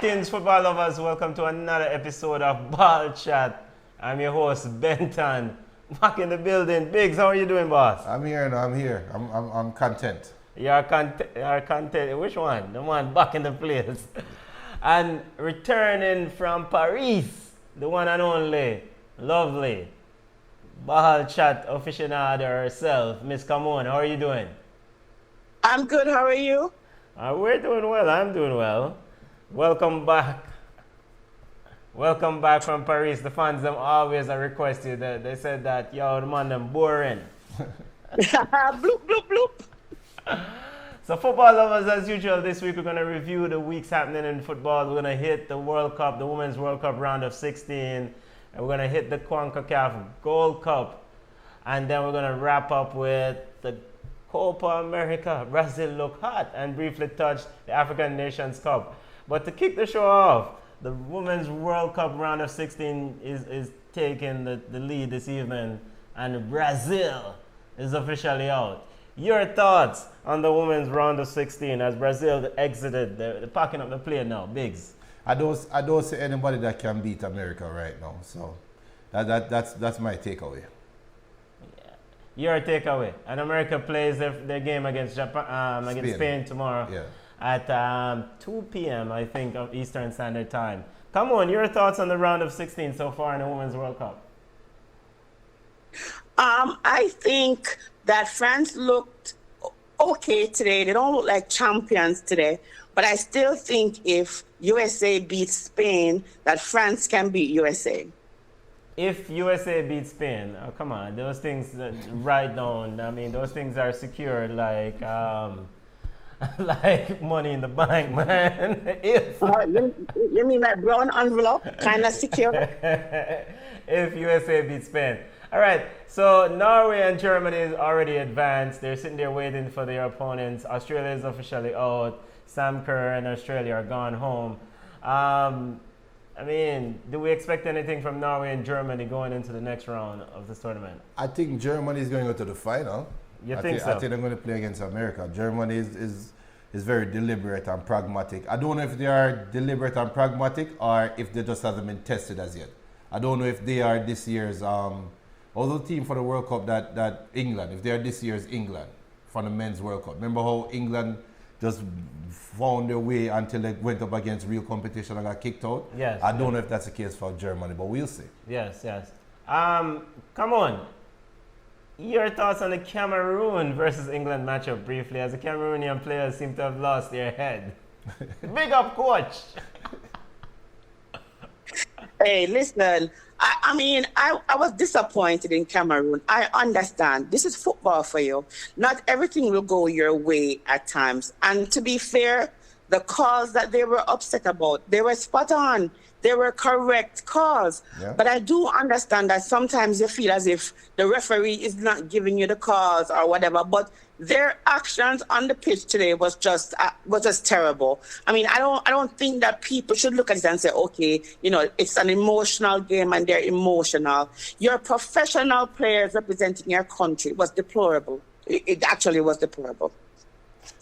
Greetings, football lovers. Welcome to another episode of Ball Chat. I'm your host, Benton. Back in the building. Biggs, how are you doing, boss? I'm here. I'm content. You're content. Which one? The one back in the place. And returning from Paris, the one and only, lovely, Ball Chat aficionado herself, Miss Camon. How are you doing? I'm good. How are you? We're doing well. I'm doing well. Welcome back. Welcome back from Paris. The fans them always are requested. They said that, yo, the man them boring. Bloop, bloop, bloop. So football lovers, as usual, this week we're going to review the weeks happening in football. We're going to hit the World Cup, the Women's World Cup round of 16. And we're going to hit the CONCACAF Gold Cup. And then we're going to wrap up with the Copa America. Brazil look hot, and briefly touch the African Nations Cup. But to kick the show off, the Women's World Cup round of 16 is taking the lead this evening, and Brazil is officially out. Your thoughts on the Women's round of 16 as Brazil exited, they're packing up the plane now, Biggs? I don't see anybody that can beat America right now. So that's my takeaway. Your takeaway. And America plays their game against Japan, against Spain tomorrow at 2 p.m. I think of Eastern Standard Time. Come on, your thoughts on the round of 16 so far in the Women's World Cup? I think that France looked okay today. They don't look like champions today, but I still think if USA beats Spain, that France can beat USA. If USA beats Spain, oh, come on, those things right down. I mean, those things are secured like like money in the bank, man. If you mean that brown envelope, kind of secure? If USA beats Spain. All right, so Norway and Germany is already advanced. They're sitting there waiting for their opponents. Australia is officially out. Sam Kerr and Australia are gone home. I mean, do we expect anything from Norway and Germany going into the next round of this tournament? I think Germany is going to go to the final. You think so? I think they're going to play against America. Germany is very deliberate and pragmatic. I don't know if they are deliberate and pragmatic or if they just haven't been tested as yet. I don't know if they are this year's other team for the World Cup that England, if they are this year's England for the Men's World Cup. Remember how England just found their way until they went up against real competition and got kicked out? Yes. I don't know if that's the case for Germany, but we'll see. Yes. Come on. Your thoughts on the Cameroon versus England matchup briefly, as the Cameroonian players seem to have lost their head. Big up, coach. Hey, listen, I was disappointed in Cameroon. I understand. This is football for you. Not everything will go your way at times. And to be fair, the calls that they were upset about, they were spot on. They were correct calls. Yeah. But I do understand that sometimes you feel as if the referee is not giving you the calls or whatever. But their actions on the pitch today was just terrible. I mean, I don't think that people should look at it and say, okay, you know, it's an emotional game and they're emotional. Your professional players representing your country was deplorable. It actually was deplorable.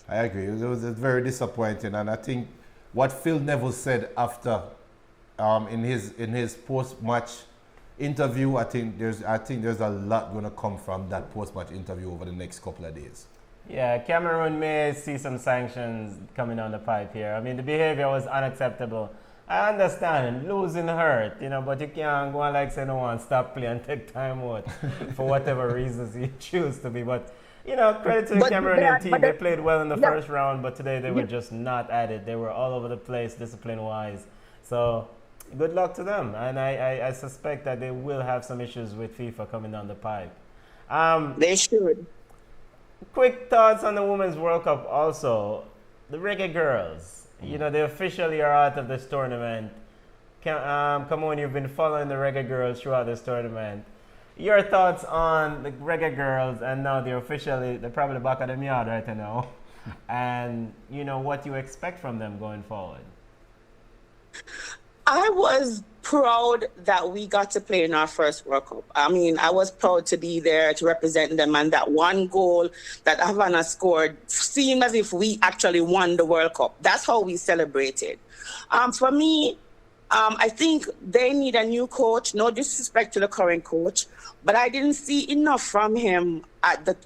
I agree. It was very disappointing, and I think what Phil Neville said after, in his post-match interview, I think there's a lot going to come from that post-match interview over the next couple of days. Yeah, Cameroon may see some sanctions coming down the pipe here. I mean, the behavior was unacceptable. I understand, losing hurt, you know, but you can't go on like say no one stop play and take time out for whatever reasons you choose to be. But, you know, credit to the Cameroonian team. They played well in the first round, but today they were just not at it. They were all over the place discipline-wise. So good luck to them. And I suspect that they will have some issues with FIFA coming down the pipe. They should. Quick thoughts on the Women's World Cup also. The Reggae Girls, you know, they officially are out of this tournament. Come on, you've been following the Reggae Girls throughout this tournament. Your thoughts on the Reggae Girls, and now they're probably back at the yard right now. And, you know, what you expect from them going forward. I was proud that we got to play in our first World Cup. I mean, I was proud to be there to represent them, and that one goal that Havana scored seemed as if we actually won the World Cup. That's how we celebrated. For me, I think they need a new coach. No disrespect to the current coach, but I didn't see enough from him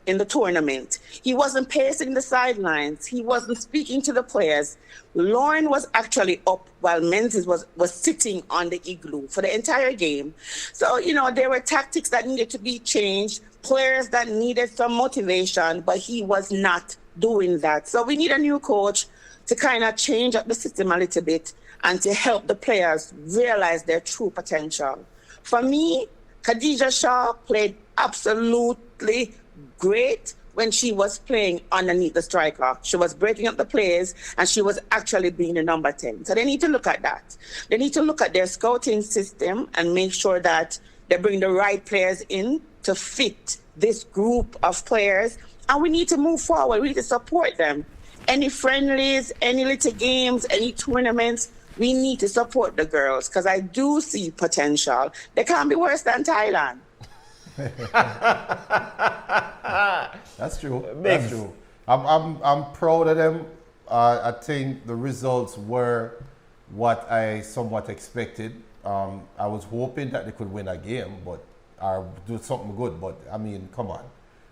in the tournament. He wasn't pacing the sidelines. He wasn't speaking to the players. Lauren was actually up while Menzies was sitting on the igloo for the entire game. So, there were tactics that needed to be changed, players that needed some motivation, but he was not doing that. So we need a new coach to kind of change up the system a little bit and to help the players realize their true potential. For me, Khadija Shaw played absolutely great when she was playing underneath the striker. She was breaking up the plays, and she was actually being the number 10. So they need to look at that. They need to look at their scouting system and make sure that they bring the right players in to fit this group of players. And we need to move forward. We need to support them. Any friendlies, any little games, any tournaments, we need to support the girls because I do see potential. They can't be worse than Thailand. That's true. That's true. I'm proud of them. I think the results were what I somewhat expected. I was hoping that they could win a game, or do something good. But I mean, come on,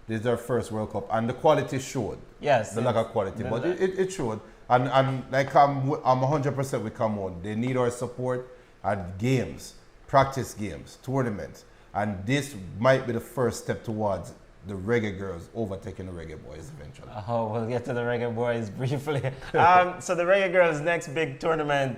this is their first World Cup, and the quality showed. Yes, the lack of quality, but it showed. And like I'm 100% with Camon. They need our support at games, practice games, tournaments. And this might be the first step towards the Reggae Girls overtaking the Reggae Boys eventually. Oh, we'll get to the Reggae Boys briefly. So the Reggae Girls' next big tournament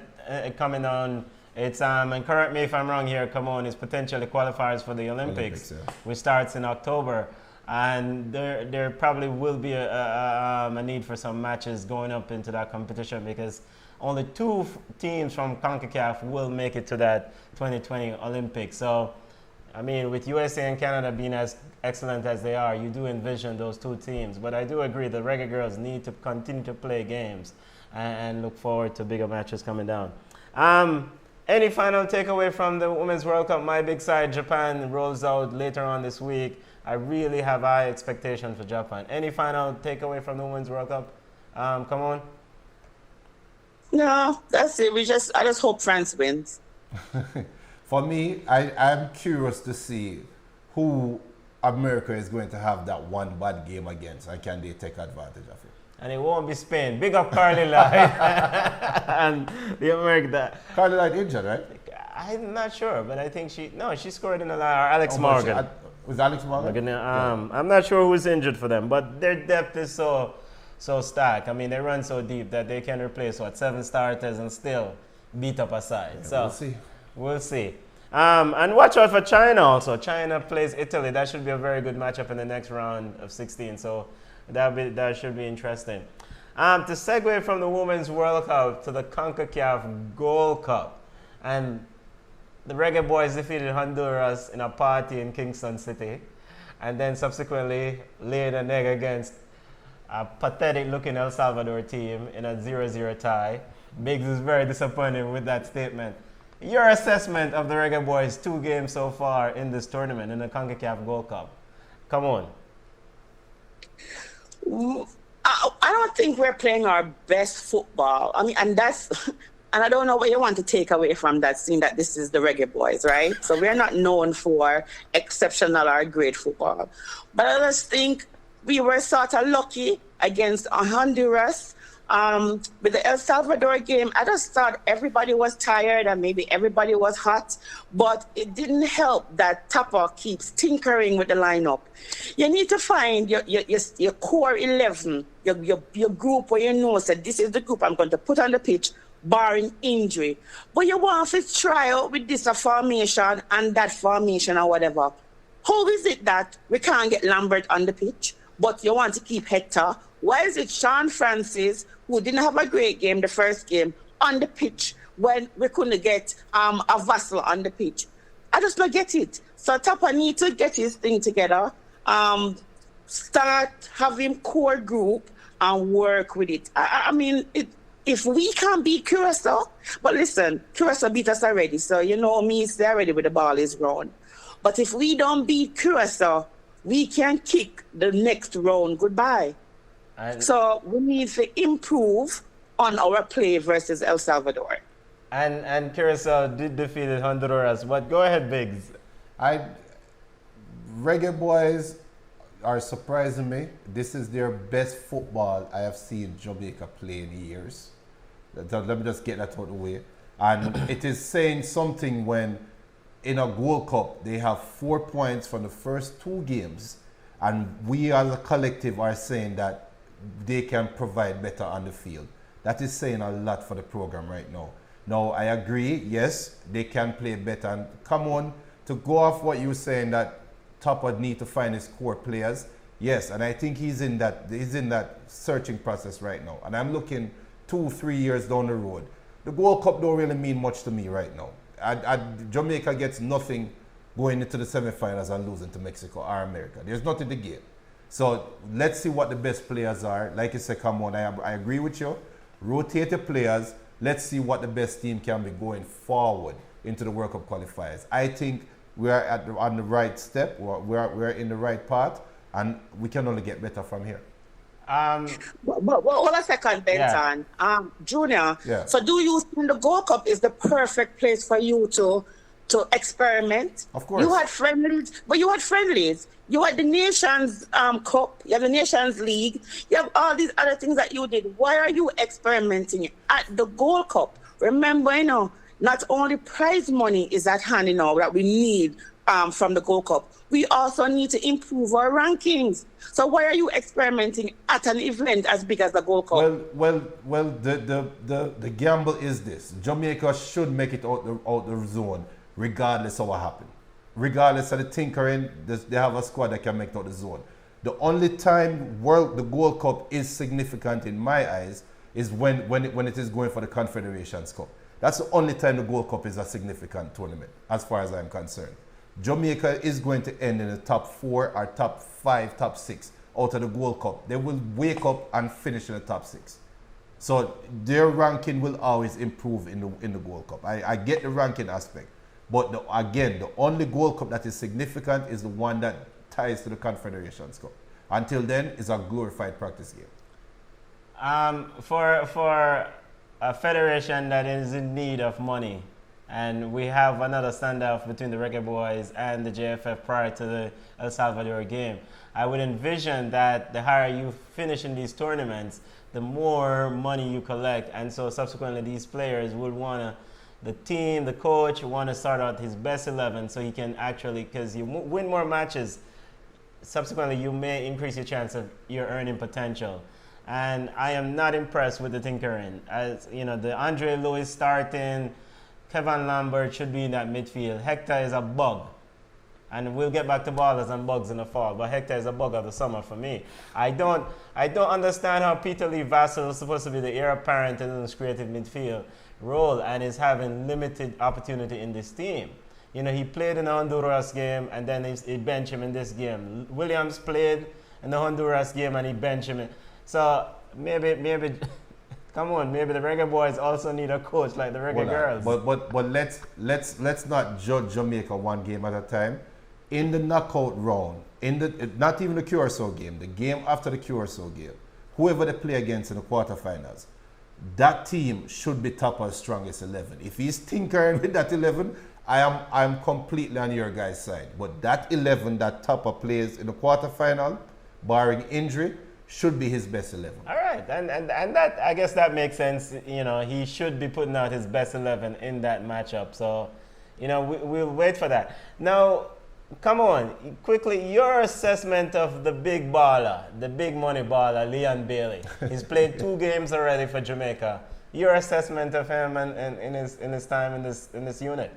coming on, it's, and correct me if I'm wrong here, come on, is potentially qualifiers for the Olympics yeah. which starts in October. And there probably will be a need for some matches going up into that competition because only 2 teams from CONCACAF will make it to that 2020 Olympics. So, I mean, with USA and Canada being as excellent as they are, you do envision those 2 teams. But I do agree the Reggae Girls need to continue to play games and look forward to bigger matches coming down. Any final takeaway from the Women's World Cup? My big side, Japan, rolls out later on this week. I really have high expectations for Japan. Any final takeaway from the Women's World Cup? Come on. No, that's it. I just hope France wins. For me, I'm curious to see who America is going to have that one bad game against, and can they take advantage of it? And it won't be Spain. Big up Carly Lloyd and the America. Carly Lloyd injured, right? I'm not sure, but I think she scored in the line. Or Alex Morgan. Was Alex Morgan? I'm not sure who's injured for them, but their depth is so stacked. I mean, they run so deep that they can replace 7 starters and still beat up a side. Yeah, so we'll see. And watch out for China also. China plays Italy. That should be a very good matchup in the next round of 16. So that should be interesting. To segue from the Women's World Cup to the CONCACAF Gold Cup, and the Reggae Boys defeated Honduras in a party in Kingston City, and then subsequently laid an egg against a pathetic-looking El Salvador team in a 0-0 tie. Biggs is very disappointed with that statement. Your assessment of the Reggae Boys' 2 games so far in this tournament, in the CONCACAF Gold Cup? Come on. I don't think we're playing our best football. I mean, and I don't know what you want to take away from that, seeing that this is the Reggae Boys, right? So we're not known for exceptional or great football. But I just think we were sort of lucky against Honduras. With the El Salvador game, I just thought everybody was tired and maybe everybody was hot, but it didn't help that Tapa keeps tinkering with the lineup. You need to find your core 11, your group where you know that this is the group I'm going to put on the pitch, barring injury. But you want to try out with this formation and that formation or whatever. How is it that we can't get Lambert on the pitch, but you want to keep Hector? Why is it Sean Francis, who didn't have a great game the first game, on the pitch when we couldn't get a Vassal on the pitch? I just don't get it. So Tapa need to get his thing together, start having core group and work with it. I mean, if we can't beat Curacao, but listen, Curacao beat us already, so you know me, it's already with the ball is round. But if we don't beat Curacao, we can kick the next round goodbye. So we need to improve on our play versus El Salvador. And Curacao did defeat Honduras, but go ahead, Biggs. Reggae boys are surprising me. This is their best football I have seen Jamaica play in years. Let me just get that out of the way. And it is saying something when in a Gold Cup they have 4 points from the first 2 games, and we as a collective are saying that they can provide better on the field. That is saying a lot for the program right now. Now, I agree, yes, they can play better. And come on, to go off what you were saying that Topper need to find his core players. Yes, and I think he's in that searching process right now. And I'm looking 2-3 years down the road. The Gold Cup don't really mean much to me right now. Jamaica gets nothing going into the semifinals and losing to Mexico or America. There's nothing to get. So let's see what the best players are. Like you said, come on, I agree with you. Rotate the players. Let's see what the best team can be going forward into the World Cup qualifiers. I think we are on the right step. We're in the right path, and we can only get better from here. But hold a second, Benton. Yeah. Junior, Yeah. so do you think the Gold Cup is the perfect place for you to experiment? Of course. You had friendlies, but you had friendlies. You had the Nations Cup, you have the Nations League, you have all these other things that you did. Why are you experimenting at the Gold Cup? Remember, you know, not only prize money is at hand, you know, that we need from the Gold Cup. We also need to improve our rankings. So why are you experimenting at an event as big as the Gold Cup? Well. The gamble is this: Jamaica should make it out the zone, regardless of what happened. Regardless of the tinkering, they have a squad that can make it out the zone. The only time the Gold Cup is significant in my eyes is when it is going for the Confederations Cup. That's the only time the Gold Cup is a significant tournament, as far as I'm concerned. Jamaica is going to end in the top 4 or top 5, top 6 out of the Gold Cup. They will wake up and finish in the top 6. So their ranking will always improve in the Gold Cup. I get the ranking aspect. But the only Gold Cup that is significant is the one that ties to the Confederations Cup. Until then, it's a glorified practice game. For a federation that is in need of money, and we have another standoff between the Reggae Boys and the JFF prior to the El Salvador game, I would envision that the higher you finish in these tournaments, the more money you collect, and so subsequently these players would want to, the team, the coach want to start out his best 11 so he can actually, because you win more matches, subsequently you may increase your chance of your earning potential. And I am not impressed with the tinkering. As you know, the Andre Lewis starting, Kevin Lambert should be in that midfield. Hector is a bug. And we'll get back to ballers and bugs in the fall, but Hector is a bug of the summer for me. I don't understand how Peter Lee Vassell is supposed to be the heir apparent in this creative midfield role and is having limited opportunity in this team. You know, he played in the Honduras game and then he benched him in this game. Williams played in the Honduras game and he benched him. So maybe come on, maybe the Reggae Boys also need a coach like the Reggae Girls. But let's not judge Jamaica one game at a time. In the knockout round, not even the Curacao game, the game after the Curacao game, whoever they play against in the quarterfinals, that team should be Topper's strongest 11. If he's tinkering with that 11, I'm completely on your guys' side. But that 11 that Topper plays in the quarterfinal, barring injury, should be his best 11. All right, and that, I guess that makes sense. You know, he should be putting out his best 11 in that matchup. So, you know, we'll wait for that. Now, come on, quickly, your assessment of the big baller, the big money baller, Leon Bailey. He's played 2 games already for Jamaica. Your assessment of him and in his time in this unit.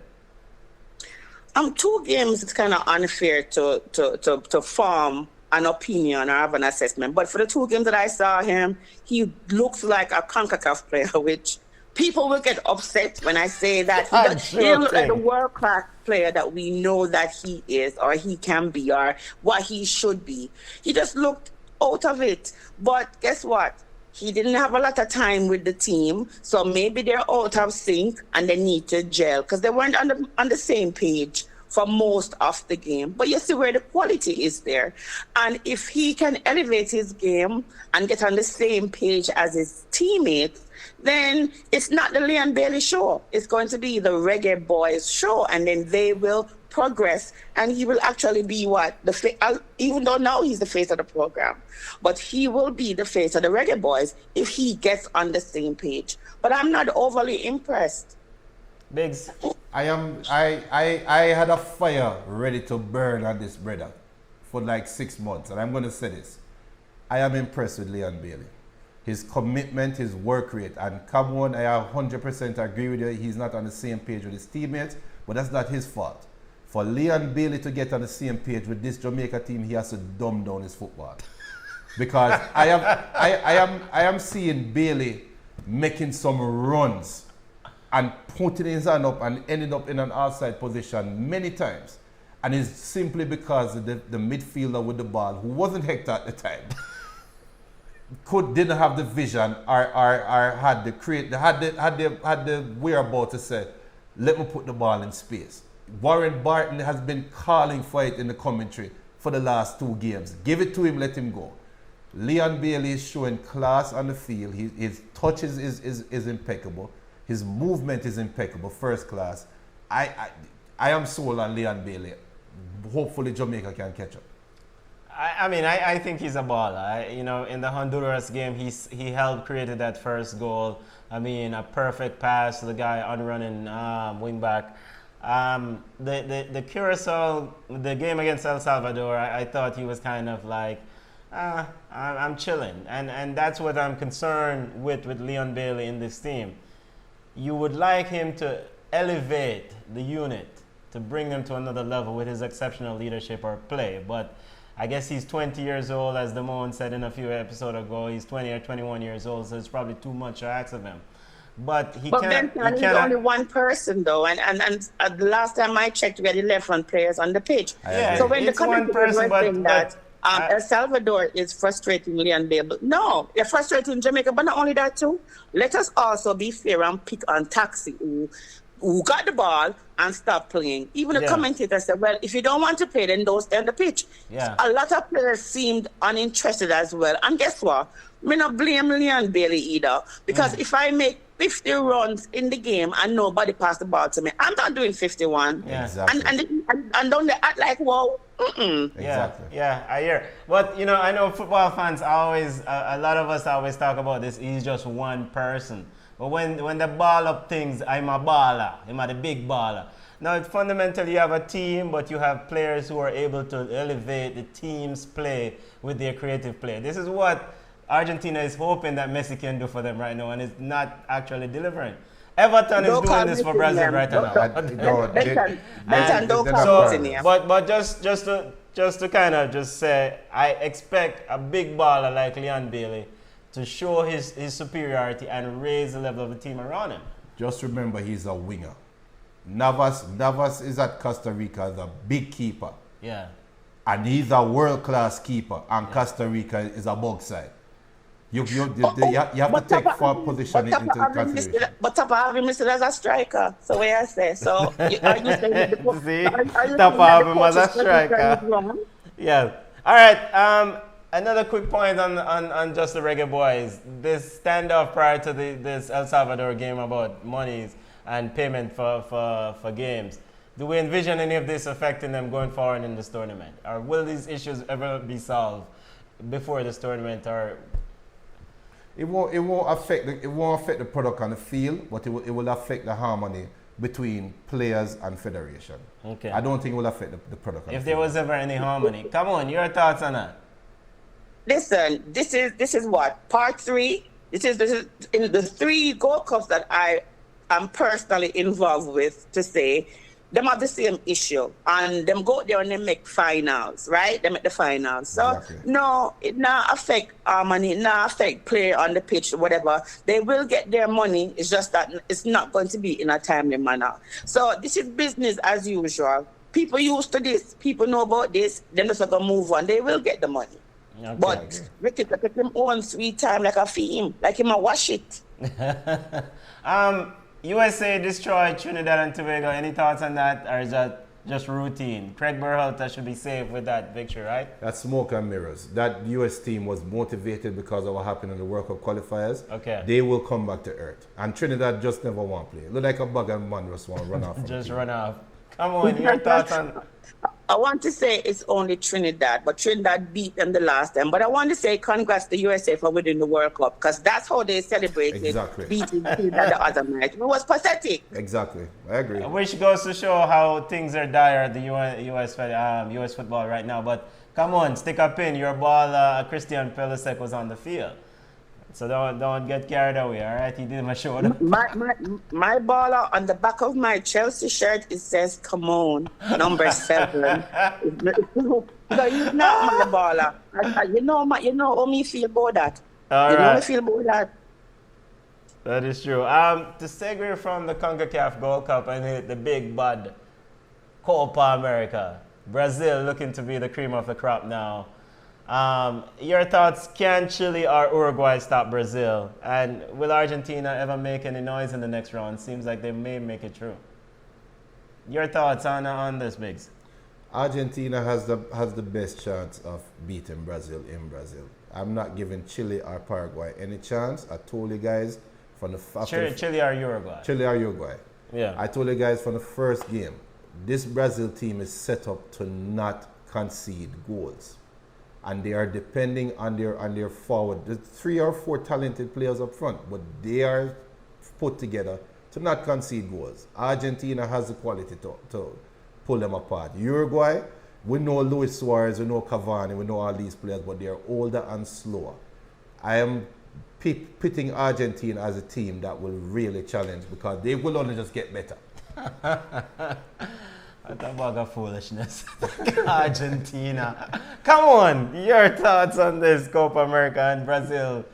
2 games, it's kind of unfair to form an opinion or have an assessment. But for the 2 games that I saw him, he looks like a CONCACAF player, which people will get upset when I say that. He doesn't look like the world-class player that we know that he is or he can be or what he should be. He just looked out of it. But guess what? He didn't have a lot of time with the team, so maybe they're out of sync and they need to gel because they weren't on the same page for most of the game. But you see where the quality is there. And if he can elevate his game and get on the same page as his teammates, then it's not the Leon Bailey show. It's going to be the Reggae Boyz show, and then they will progress, and he will actually be even though now he's the face of the program, but he will be the face of the Reggae Boyz if he gets on the same page. But I'm not overly impressed. Biggs. I had a fire ready to burn on this brother for like 6 months, and I'm going to say this. I am impressed with Leon Bailey. His commitment, his work rate, and come on, I 100% agree with you. He's not on the same page with his teammates, but that's not his fault. For Leon Bailey to get on the same page with this Jamaica team, he has to dumb down his football. Because I am seeing Bailey making some runs and putting his hand up and ending up in an outside position many times. And it's simply because the midfielder with the ball, who wasn't Hector at the time, didn't have the vision or had the whereabouts to say, let me put the ball in space. Warren Barton has been calling for it in the commentary for the last 2 games. Give it to him, let him go. Leon Bailey is showing class on the field. His touch is impeccable. His movement is impeccable, first class. I am sold on Leon Bailey. Hopefully Jamaica can catch up. I think he's a baller. In the Honduras game, he helped created that first goal. A perfect pass to the guy on running wing back. The Curacao, the game against El Salvador, I thought he was kind of like, I'm chilling. And that's what I'm concerned with Leon Bailey in this team. You would like him to elevate the unit, to bring them to another level with his exceptional leadership or play. But I guess he's 20 years old, as Damone said in a few episodes ago. He's 20 or 21 years old, so it's probably too much to ask of him. But he's only one person though, and the last time I checked, we had 11 players on the pitch. So when the commentators were saying that El Salvador is frustrating Leon Bailey, no, they're frustrating Jamaica. But not only that too, let us also be fair and pick on Taxi, who got the ball and stopped playing. Even the commentator said, well, if you don't want to play, then don't stay on the pitch. Yeah. So a lot of players seemed uninterested as well. And guess what? Me not blame Leon Bailey either. Because if I make 50 runs in the game and nobody passed the ball to me, I'm not doing 51. Yeah. Exactly. And don't they act like, whoa, Exactly. Yeah, I hear. But, I know football fans always, a lot of us always talk about this, he's just one person. But when the ball up things, I'm a baller. I'm the big baller. Now, fundamentally, you have a team, but you have players who are able to elevate the team's play with their creative play. This is what Argentina is hoping that Messi can do for them right now, and it's not actually delivering. Everton is doing this for Brazil right now. But just to kind of just say, I expect a big baller like Leon Bailey to show his superiority and raise the level of the team around him. Just remember, he's a winger. Navas is at Costa Rica as a big keeper. Yeah. And he's a world-class keeper, and Costa Rica is a bug side. You have to take for positioning into consideration. But Tapa have him listed as a striker. So what I say? So are you saying Tapa have him as a striker. Yeah. All right. Another quick point on just the Reggae Boyz. This standoff prior to this El Salvador game about monies and payment for games. Do we envision any of this affecting them going forward in this tournament? Or will these issues ever be solved before this tournament? Or it won't affect the product on the field, but it will affect the harmony between players and federation. Okay. I don't think it will affect the product. If there was ever any harmony, come on, your thoughts on that? Listen, this is what part 3. This is in the 3 Gold Cups that I am personally involved with. To say them have the same issue, and them go there and they make finals, right? They make the finals. So exactly. No, it not affect harmony, it not affect play on the pitch, whatever. They will get their money. It's just that it's not going to be in a timely manner. So this is business as usual. People used to this. People know about this. Then they're going to move on. They will get the money. Okay. But Ricky took him own sweet time like a theme, like him a wash it. USA destroyed Trinidad and Tobago. Any thoughts on that, or is that just routine? Craig Berhalter should be safe with that victory, right? That's smoke and mirrors. That US team was motivated because of what happened in the World Cup qualifiers. Okay. They will come back to earth. And Trinidad just never want to play. Look like a bug and man just want to run off. Just run off. Come on, your thoughts on... I want to say it's only Trinidad, but Trinidad beat them the last time. But I want to say congrats to USA for winning the World Cup, because that's how they celebrated beating Trinidad the other night. It was pathetic. Exactly. I agree. Which goes to show how things are dire at the US football right now. But come on, stick a pin. Your ball, Christian Pulisic, was on the field. So don't get carried away, all right? He did my shoulder. My baller on the back of my Chelsea shirt, it says, "Come on, number 7." No, you're not my baller. You know how me feel about that. All you right. know how me feel about that. That is true. To segue from the CONCACAF Gold Cup and hit the big bad Copa America. Brazil looking to be the cream of the crop now. Your thoughts, can Chile or Uruguay stop Brazil? And will Argentina ever make any noise in the next round? Seems like they may make it through. Your thoughts on this, Biggs? Argentina has the best chance of beating Brazil in Brazil. I'm not giving Chile or Paraguay any chance. I told you guys from the Chile or Uruguay? Chile or Uruguay. Yeah. I told you guys from the first game, this Brazil team is set up to not concede goals. And they are depending on their forward. There's 3 or 4 talented players up front, but they are put together to not concede goals. Argentina has the quality to pull them apart. Uruguay, we know Luis Suarez, we know Cavani, we know all these players, but they are older and slower. I am pitting Argentina as a team that will really challenge, because they will only just get better. What a bag of foolishness. Argentina. Come on, your thoughts on this Copa America and Brazil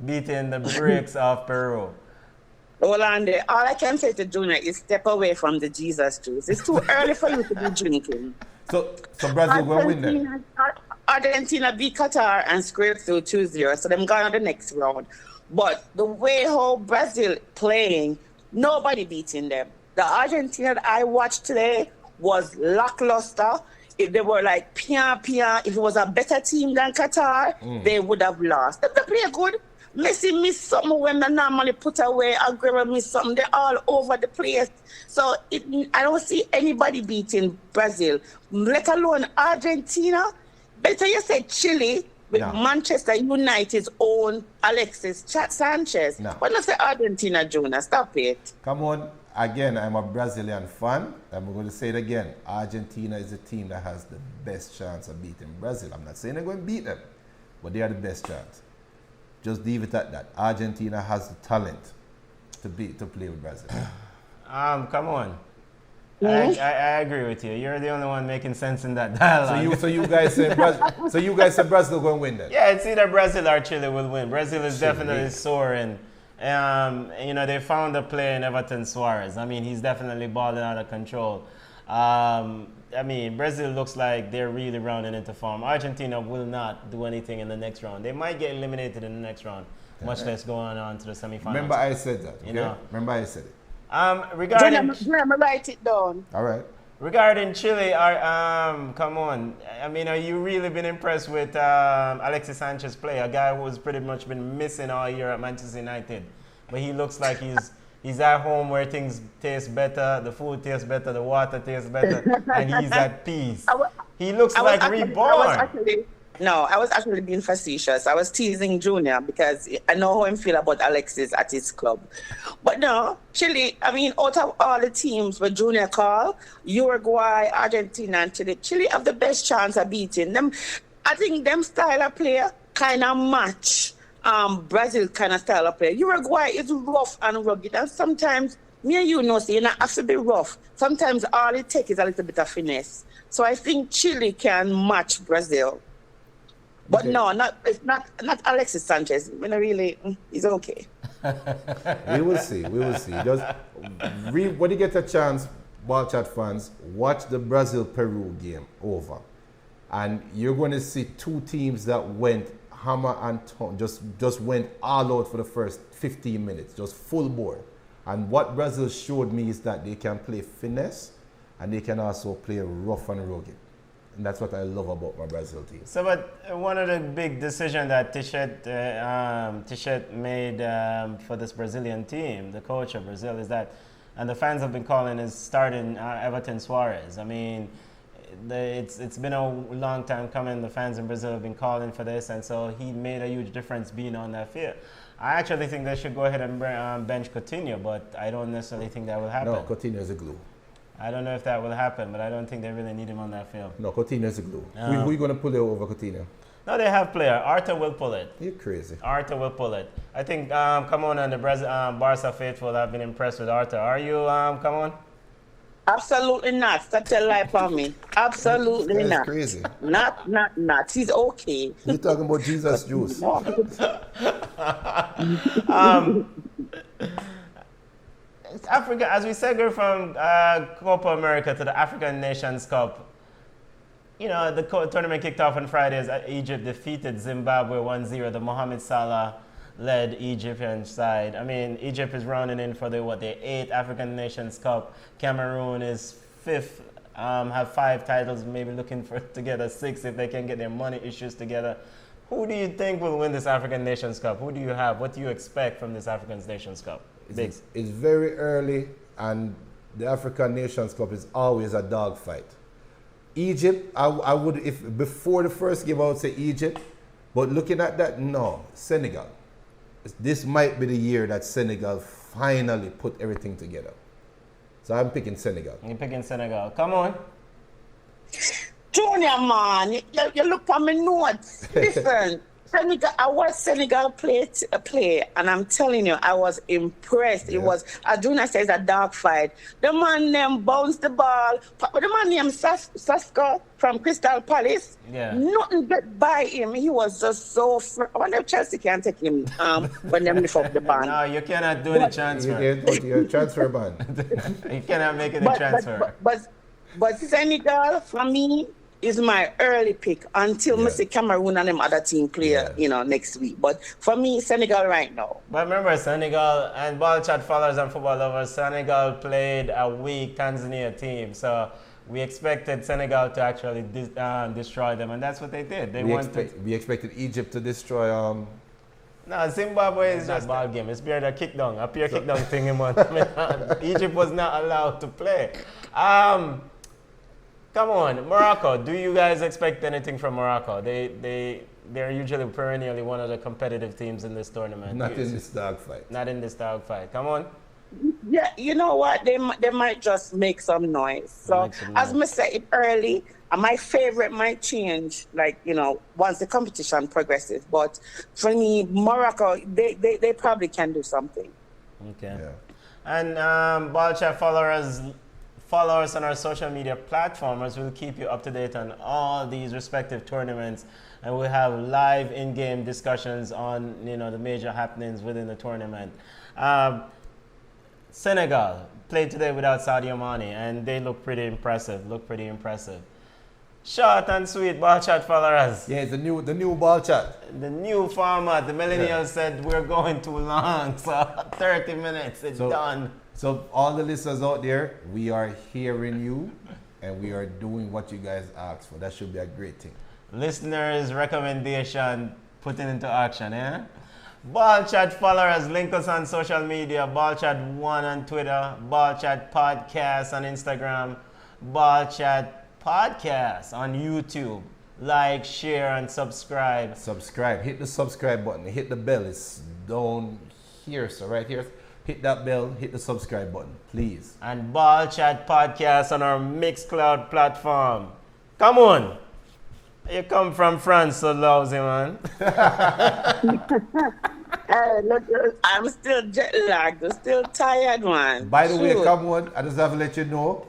beating the brakes of Peru? Orlando, all I can say to Junior is step away from the Jesus juice. It's too early for you to be drinking. So Brazil will win then? Argentina beat Qatar and scraped through 2-0, so them gone on the next round. But the way how Brazil playing, nobody beating them. The Argentina that I watched today was lackluster. If they were like if it was a better team than Qatar, they would have lost. They play good. Messi missed something when they normally put away. Aguero missed something. They're all over the place. So I don't see anybody beating Brazil, let alone Argentina. Better you say Chile with Manchester United's own Alexis Sanchez. No. Why not say Argentina, Jonah? Stop it. Come on. Again, I'm a Brazilian fan. I'm going to say it again. Argentina is a team that has the best chance of beating Brazil. I'm not saying they're going to beat them, but they are the best chance. Just leave it at that. Argentina has the talent to play with Brazil. Come on. I agree with you. You're the only one making sense in that dialogue. So you guys say Brazil going to win then? Yeah, it's either Brazil or Chile will win. Brazil is definitely soaring. They found a player in Everton Suarez. I mean, he's definitely balling out of control. Brazil looks like they're really rounding into form. Argentina will not do anything in the next round. They might get eliminated in the next round, much less going on to the semifinals. Remember I said that, okay? Remember I said it. Regarding... write it down. All right. Regarding Chile, come on. Are you really been impressed with Alexis Sanchez play? A guy who's pretty much been missing all year at Manchester United. But he looks like he's at home where things taste better, the food tastes better, the water tastes better, and he's at peace. He looks like reborn. I was actually being facetious. I was teasing Junior because I know how I feel about Alexis at his club. But no, Chile, out of all the teams where Junior called, Uruguay, Argentina, and Chile have the best chance of beating them. I think them style of play kind of match Brazil kind of style of play. Uruguay is rough and rugged, and sometimes, me and you know, so you don't have to be rough. Sometimes all it takes is a little bit of finesse. So I think Chile can match Brazil. But no, it's not Alexis Sanchez. He's okay. We will see. Just when you get a chance, Ball Chat fans, watch the Brazil-Peru game over. And you're going to see two teams that went hammer and tone, just went all out for the first 15 minutes, just full bore. And what Brazil showed me is that they can play finesse and they can also play rough and rugged. And that's what I love about my Brazil team. So, but one of the big decisions that Tichet made for this Brazilian team, the coach of Brazil, is that, and the fans have been calling, is starting Everton Suarez. I mean, it's been a long time coming. The fans in Brazil have been calling for this, and so he made a huge difference being on that field. I actually think they should go ahead and bench Coutinho, but I don't necessarily think that will happen. No, Coutinho is a glue. I don't know if that will happen, but I don't think they really need him on that field. No, Coutinho is a glue. Who are you going to pull it over Coutinho? No, they have player. Arthur will pull it. You're crazy. Arthur will pull it. I think come on, and the Barca faithful have been impressed with Arthur. Are you, come on? Absolutely not. That's a lie for me. Absolutely not. That's crazy. Not. He's okay. You're talking about Jesus juice. Africa, as we segue from Copa America to the African Nations Cup, you know, the tournament kicked off on Friday as Egypt defeated Zimbabwe 1-0, the Mohamed Salah-led Egyptian side. I mean, Egypt is rounding in for the 8th African Nations Cup. Cameroon is 5th, have 5 titles, maybe looking to get a 6th if they can get their money issues together. Who do you think will win this African Nations Cup? Who do you have? What do you expect from this African Nations Cup? It's very early, and the African Nations Cup is always a dogfight. Egypt, I would, if before the first game, I would say Egypt. But looking at that, no, Senegal. This might be the year that Senegal finally put everything together. So I'm picking Senegal. You're picking Senegal. Come on. Junior, man, you look for me notes. Listen, Senegal, I watched Senegal play, and I'm telling you, I was impressed. Yeah. It was, as Junior says, a dog fight. The man named bounced the ball. The man named Sasko from Crystal Palace. Yeah. Nothing get by him. He was just so. I wonder if Chelsea can take him when they lift up the ban. No, you cannot do the transfer. You're transfer ban. You cannot make it a transfer. But Senegal, for me, is my early pick until Mr. Cameroon and them other team play, next week. But for me, Senegal right now. But remember, Senegal, and ball chat followers and football lovers, Senegal played a weak Tanzania team. So we expected Senegal to actually destroy them, and that's what they did. We expected Egypt to destroy... No, Zimbabwe is just a ball game. It's better kick down. A pure kick down thing. Egypt was not allowed to play. Come on, Morocco. Do you guys expect anything from Morocco? They're usually perennially one of the competitive teams in this tournament. Not in this dogfight. Not in this dogfight. Come on. Yeah, you know what? They might just make some noise. So as I said early, my favorite might change, once the competition progresses. But for me, Morocco, they probably can do something. Okay. Yeah. And ball chat followers. Follow us on our social media platforms. We'll keep you up to date on all these respective tournaments, and we'll have live in-game discussions on the major happenings within the tournament. Senegal played today without Sadio Mane, and they look pretty impressive. Short and sweet, ball chat followers. Yeah, the new ball chat. The new format. The millennials said we're going too long, so 30 minutes, it's done. So all the listeners out there, we are hearing you, and we are doing what you guys asked for. That should be a great thing. Listeners' recommendation, putting into action, eh? Ball Chat followers, link us on social media. Ball Chat 1 on Twitter. Ball Chat Podcast on Instagram. Ball Chat Podcast on YouTube. Like, share, and subscribe. Subscribe. Hit the subscribe button. Hit the bell. It's down here, so right here. Hit that bell, hit the subscribe button, please. And Ball Chat Podcast on our Mixcloud platform. Come on. You come from France, so lousy, man. Look, I'm still jet lagged. I'm still tired, man. By the way, come on. I just have to let you know,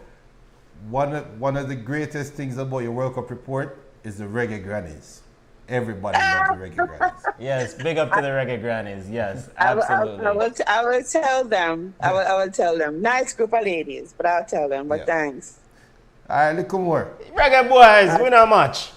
one of the greatest things about your World Cup report is the Reggae Grannies. Everybody loves the Reggae Grannies. Yes, big up to the Reggae Grannies. Yes, absolutely. I will tell them. I will tell them. Nice group of ladies, but I'll tell them. But thanks. All right, look more. Reggae boys, we not much.